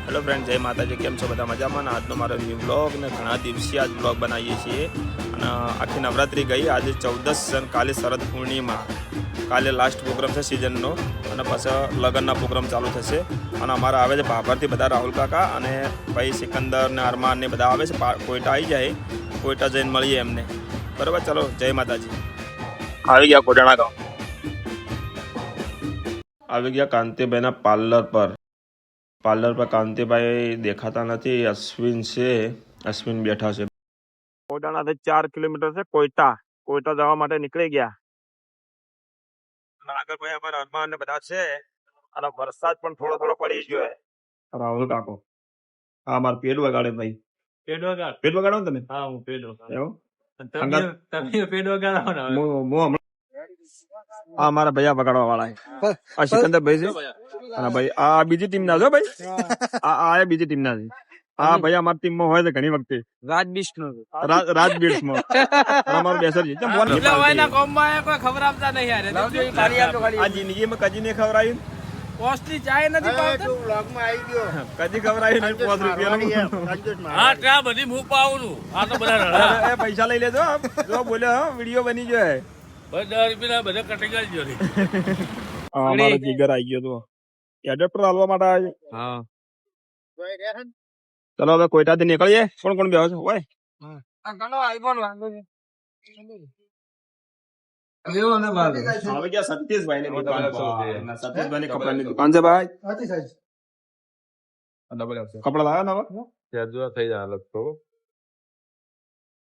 Hello friend, જય માતાજી. કેમ છો બધા? મજામાં? આજનો મારો ન્યૂ બ્લોગ ને ઘણા દિવસથી આજ બ્લોગ બનાવીએ છીએ. અને આખી નવરાત્રી ગઈ, આજે 14 અને કાલે શરદ પૂર્ણિમા. કાલે લાસ્ટ પ્રોગ્રામ છે સિઝનનો, અને પછી લગ્નના પ્રોગ્રામ ચાલુ થશે. અને અમારા આવે છે ભાભરથી બધા, રાહુલ કાકા અને ભાઈ સિકંદર ને અરમાન ને બધા આવે છે. કોઈટા આવી જાય, કોઈટા જઈને મળીએ એમને. બરાબર, ચલો જય માતાજી. આવી ગયા કોડાણા ગામ, આવી ગયા કાંતિભાઈના પાર્લર પર કાંતિભાઈ દેખાતા નથી. અશ્વિન છે, અશ્વિન બેઠા છે. કોડાણાથી 4 કિલોમીટર છે કોઈટા જવા માટે નીકળી ગયા. આગળ ભાઈ અમારા હનુમાન ને બધા છે, અને વરસાદ પણ થોડો થોડો પડી ગયો. રાહુલ કાકો હા, મારું પેડ વગાડે ભાઈ. પેડ વગાડો ને તમે? હા, હું પેડ વગાડો. આ મારા ભૈયા વગાડવા વાળા છે. આ સિકંદર ભાઈ છે. અને ભાઈ આ બીજી ટીમ ના છો ભાઈ. આ બીજી ટીમ ના છે. હા ભાઈ, અમારી ટીમ માં હોય તો ઘણી વખતે રાજ બીટ્સ માં અમારું બેસર છે. ખબર આપતા નહીં આ જિંદગીમાં કદી નહીં ખવડાયું. કોસ્ટલી ચાય નથી પાવતું. કદી ખવડાયું નહીં. 5 રૂપિયા. હા, ત્યાં બધી હું પાવું છું. આ તો બધા પૈસા લઈ લેજો. જો બોલ્યો વિડીયો બની ગયો. બધા રૂપિયા બધા કટેગરી જો અમારો જીગર આવી ગયો તો એડપ્ટર હાલવા માટે આવ્યો. હા, ચલો હવે કોઈટાથી નીકળીએ. કોણ કોણ બેહો છો? હોય આવી ગયા સતીશભાઈ ની દુકાન પર. સતીશભાઈ ની કપડા ની દુકાન છે ભાઈ. કપડા લાવ્યા નવા થઈ જાય લગતો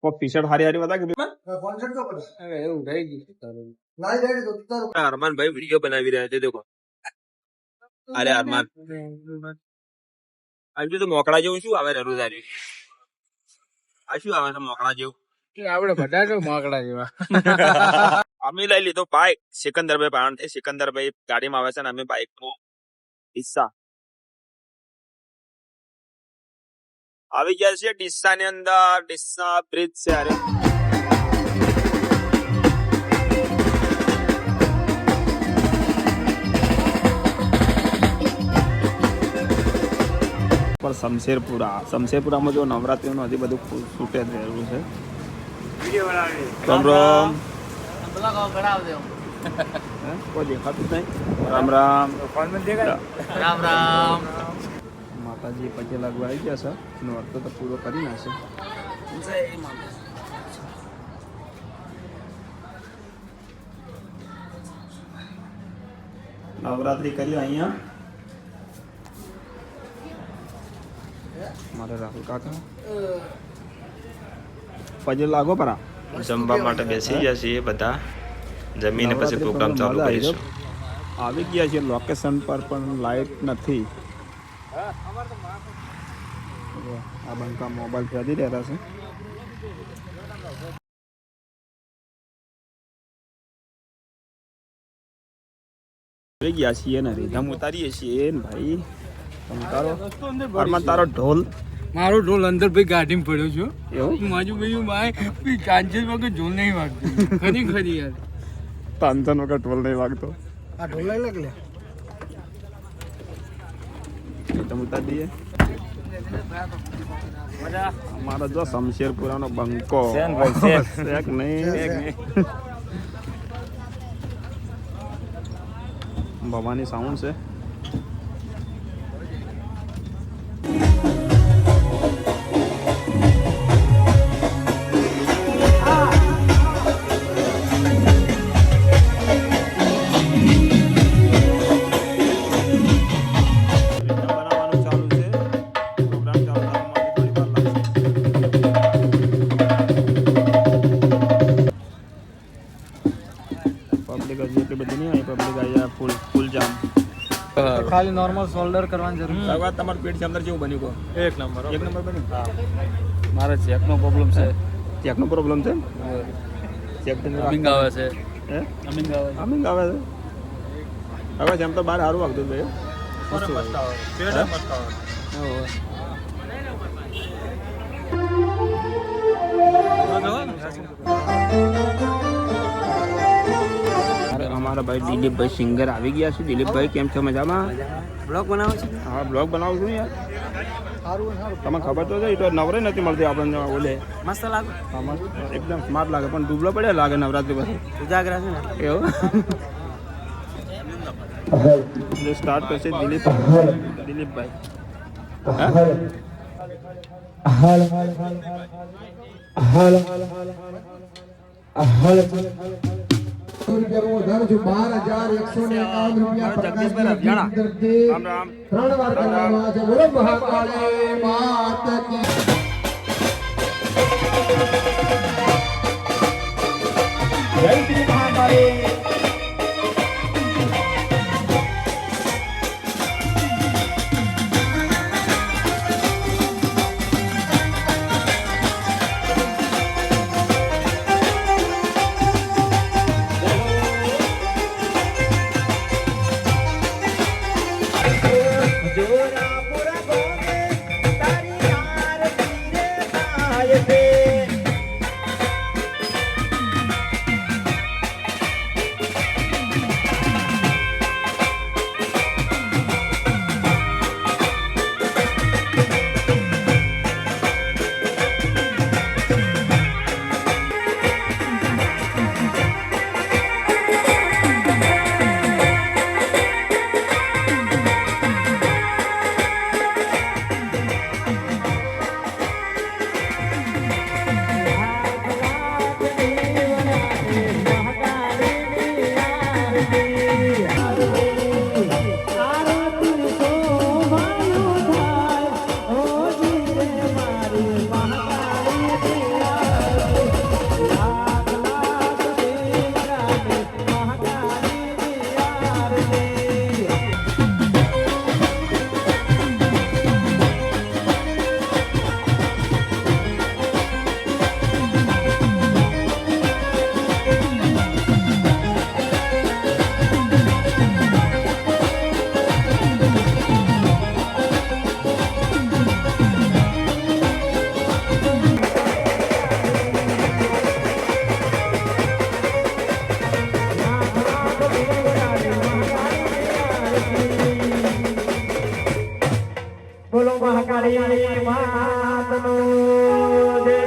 ટી શર્ટ હારી હારી બતા કે એવું થઈ ગયું. અરમાનભાઈ વિડીયો બનાવી રહ્યા છે. દેખો, અરે અરમાન આજુ તો મોકળા જેવું શું આવે? રોજારી આ શું આવે છે મોકળા જેવું? આપડે બધા તો મોકળા જેવા. અમે લઈ લીધો બાઇક. સિકંદરભાઈ પાણ છે. સિકંદરભાઈ ગાડીમાં આવે છે, ને અમે બાઇક નો ડિસ્સા આવી ગયા છે. ડિસ્સા ની અંદર ડિસ્સા બ્રિજ છે. અરે શમશેરપુરામાં જો નવરાત્રીનું હજી બધું શૂટે જ રહેલું છે. રામ રામ. કોઈ દેખાતું જ નહીં. રામ રામ. રામ રામ. માતાજી પછી લાગવા આવી ગયા છે. એનો અર્થ તો પૂરો કરી નાખશે. નવરાત્રી કરી અહીંયા મારે રાહુલ કાકા પછી લાગો પરા જમવા માટે બેસી ગયા છીએ બધા. જમીને પછી પ્રોગ્રામ ચાલુ કરીશું. આવી ગયા છીએ લોકેશન પર, પણ લાઈટ નથી. આ બંકા મોબાઈલ ફેરી રહ્યા છે. આવી ગયા છીએ ને રીધમ ઉતારીએ છીએ ને ભાઈ. તારો ઢોલ મારો ઢોલ અંદર ભાઈ ગાડીમાં પડ્યો છું. એવું માજુ ભાઈ ભાઈ કાંચન વગર ઢોલ નહીં વાગતો. ખરી યાર, તાંજન વગર ઢોલ નહીં વાગતો. આ ઢોલ લઈ લે. રીધમ ઉતારી દઈએ. અમારો જો શમશેરપુરાનો બંકો નહીં. ભવાની સાઉન્ડ છે. ખાલી નોર્મલ શોલ્ડર કરવાની જરૂર છે. તમારું પેટ છે અંદર જેવું બન્યું કહો? એક નંબર બન્યું. મારે ચેકનો પ્રોબ્લેમ છે. ચેકનો પ્રોબ્લેમ છે. ચેક અમિંગ આવે છે. અમિંગ આવે છે. હવે જેમ તો બહાર સારું વાગતું ભાઈ. અમારો આપણા ભાઈ દિલીપભાઈ સિંગર આવી ગયા છે. દિલીપભાઈ કેમ છો? મજામાં? બ્લોગ બનાવો છે? હા, બ્લોગ બનાવું છું યાર. તમને ખબર તો છે, એ તો નવરે નથી મળતી આપણને ઓલે. મસ્ત લાગે. હા, મસ્ત એકદમ સ્માર્ટ લાગે, પણ ડૂબલો પડે લાગે નવરાત્રી પછી. ઉજાગરા છે ને એવું સ્ટાર્ટ કરશે દિલીપભાઈ. રામ રામ. બોલો મહાકાળી માતનો જય.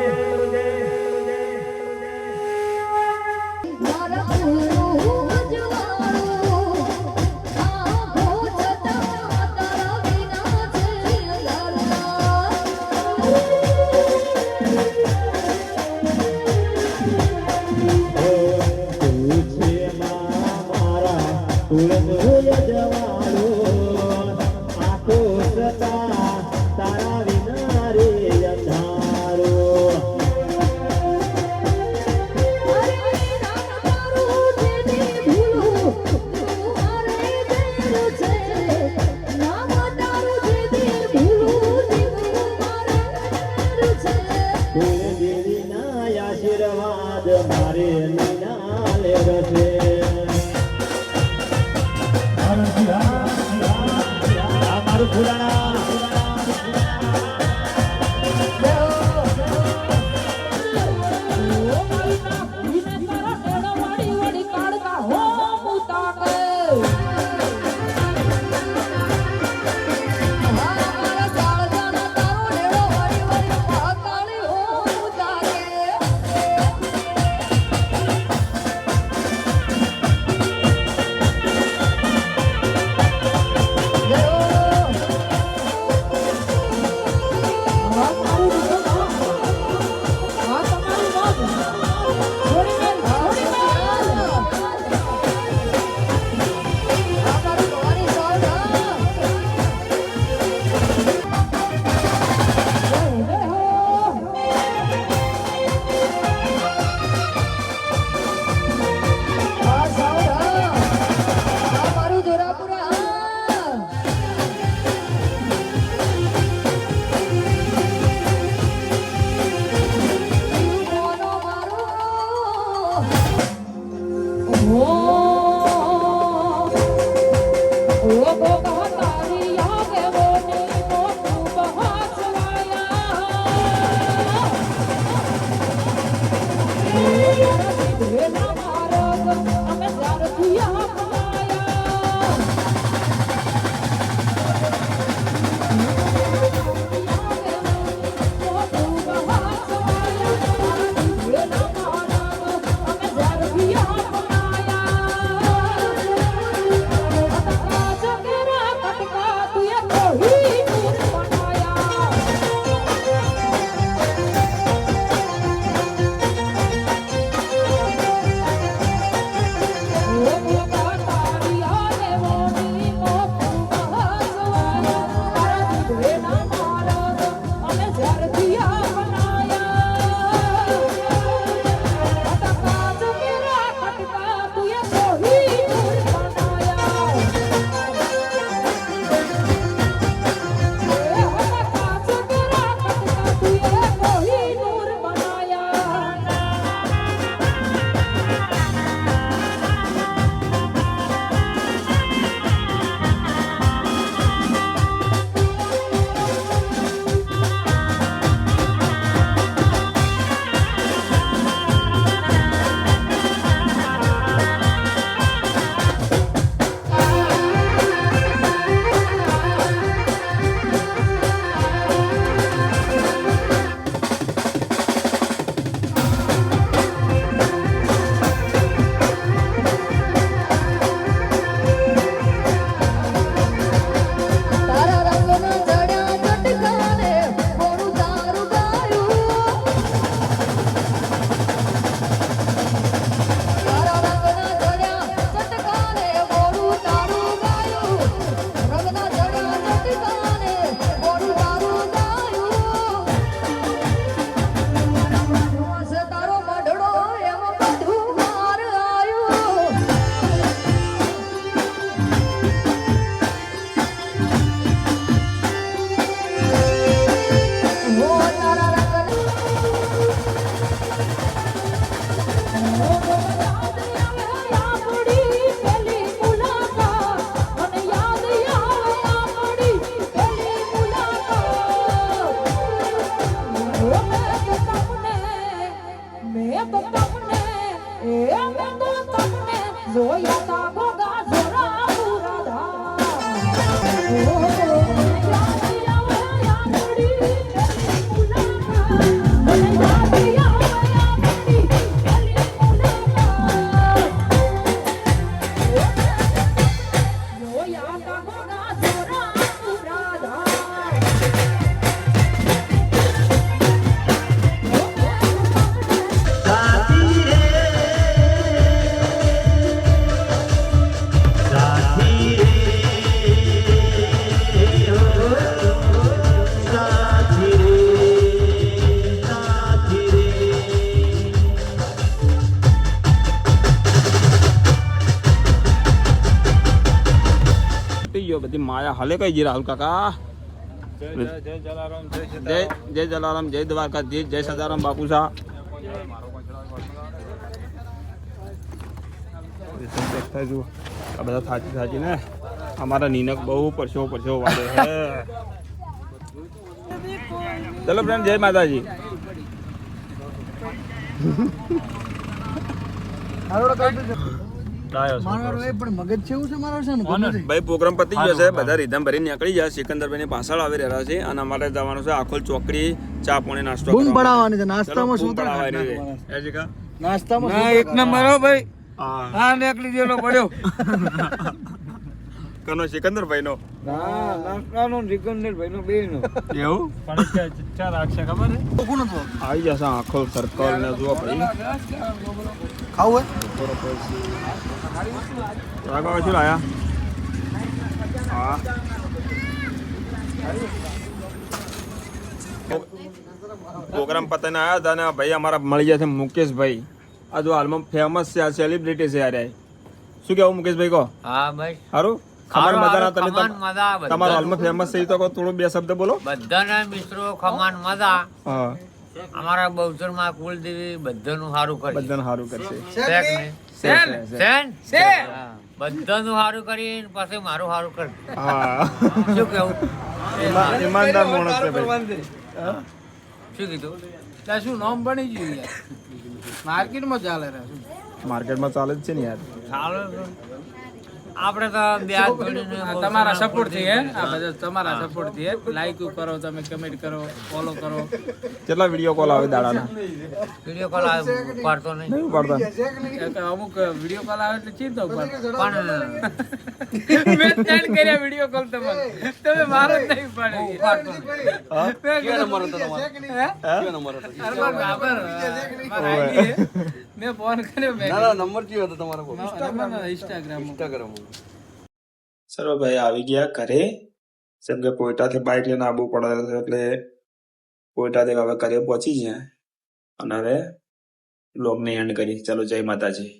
આશીર્વાદ મારે નૈના લે રસે. મારું ફુલાણા જોયા ગોગા જોરા બધી માયા હાલે કઈ જી રાહુલ કાકા જય જલારામ જય દ્વારકાધીશ જય સદારામ બાપુ શાહ આ બધા થાચી ને અમારા નીનક બહુ પરસેવો વાળે છે ચલો ફ્રેન્ડ જય માતાજી ભાઈ પ્રોગ્રામ પતી ગયો છે બધા રીધમ ભરી નીકળી ગયા સિકંદરભાઈ ની પાછળ આવી રહ્યા છે અને અમારે જવાનું છે આખોલ ચોકડી ચા પાણી નાસ્તો પડાવવાની છે નાસ્તામાં શું નાસ્તામાં એક નંબર હો ભાઈ હા નીકળી ગયેલો પડ્યો કનો સિકંદરભાઈ નો નાસ્તાનો સિકંદરભાઈ નો બે નો એવું ચા રાખશે ખબર હે આવી જશે આખોલ સર્કલ ને જુઓ ભાઈ ખાવું રાગવા શું લાયા હા પ્રોગ્રામ પતાઈને આવ્યા હતા ને ભાઈ અમારા મળી ગયા છે મુકેશભાઈ આ જો હાલમાં ફેમસ છે આ સેલિબ્રિટી છે યાર શું કેવું મુકેશભાઈ કહો હા ભાઈ સારું ખમણ મજા તમે તમારા હાલમાં ફેમસ છે તો થોડું બે શબ્દ બોલો બધાના મિત્રો ખમાન મજા હા અમારા બહુચર માં કુલદેવી બધાનું સારું કરે બધાને સારું કરશે બધાનું સારું કરીને પછી મારું સારું કરે હા શું કેવું ઈમાનદાર માણસ છે ભાઈ શું કીધું ત્યાં શું નામ બની ગયું યાર માર્કેટમાં ચાલે માર્કેટમાં ચાલે જ છે ને યાર ચાલે આપણે તો બ્યાજ પડીને તમારા સપોર્ટ થી હે આ બધા તમારા સપોર્ટ થી હે લાઈક કરો તમે કમેન્ટ કરો ફોલો કરો કેટલા વિડીયો કોલ આવે દાડાના વિડિયો કોલ આવે પાડતો નહીં પાડતા અમુક વિડિયો કોલ આવે એટલે ચિંતા ઉપર પણ મેં સેન્ડ કર્યા વિડિયો કોલ તમે મારો જ નહીં પાડે કે નંબર હતો તમારો કે નંબર હતો મેં ફોન કર્યો ના નંબર કયો હતો તમારો ઇન્સ્ટાગ્રામ સર્વ ભાઈ આવી ગયા ઘરે જેમ કે પોઈટાથી બાઇક લઈને આવવું પડે છે એટલે પોઈટાથી હવે ઘરે પહોંચી ગયા અને હવે બ્લોગને એન્ડ કરી. ચલો જય માતાજી.